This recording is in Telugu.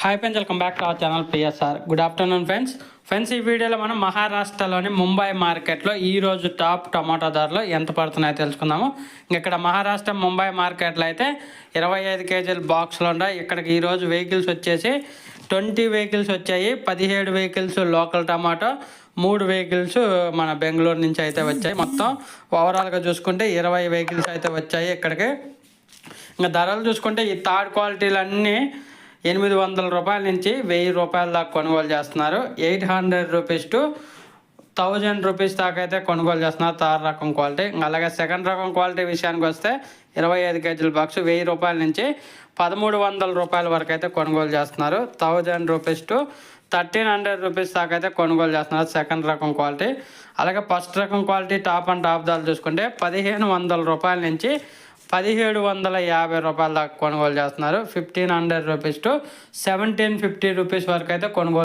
Hi friends, welcome back to our channel PSR. Good afternoon friends. ఈ వీడియోలో మనం మహారాష్ట్రలోని ముంబై మార్కెట్లో ఈరోజు టాప్ టమాటా ధరలు ఎంత పడుతున్నాయో తెలుసుకుందాము. ఇక్కడ మహారాష్ట్ర ముంబై మార్కెట్లో అయితే 25 కేజీల బాక్సులు ఉన్నాయి. ఇక్కడికి ఈరోజు వెహికల్స్ వచ్చేసి 20 వెహికల్స్ వచ్చాయి. 17 వెహికల్స్ లోకల్ టమాటో, 3 వెహికల్స్ మన బెంగళూరు నుంచి అయితే వచ్చాయి. మొత్తం ఓవరాల్గా చూసుకుంటే 20 వెహికల్స్ అయితే వచ్చాయి ఇక్కడికి. ఇంకా ధరలు చూసుకుంటే ఈ థర్డ్ క్వాలిటీలు అన్నీ 800 రూపాయల నుంచి 1000 రూపాయల దాకా కొనుగోలు చేస్తున్నారు. 800 రూపీస్ టు 1000 రూపీస్ దాకా అయితే కొనుగోలు చేస్తున్నారు థర్డ్ రకం క్వాలిటీ. అలాగే సెకండ్ రకం క్వాలిటీ విషయానికి వస్తే 25 కేజీల బాక్స్ 1000 రూపాయల నుంచి 1300 రూపాయల వరకు అయితే కొనుగోలు చేస్తున్నారు. 1000 రూపీస్ టు 1300 రూపీస్ దాకా అయితే కొనుగోలు చేస్తున్నారు సెకండ్ రకం క్వాలిటీ. అలాగే ఫస్ట్ రకం క్వాలిటీ టాప్ అండ్ టాప్ ధరలు చూసుకుంటే 1500 రూపాయల నుంచి 1750 రూపాయల దాకా కొనుగోలు చేస్తున్నారు. 1500 రూపీస్ టు 1750 రూపీస్ వరకు అయితే కొనుగోలు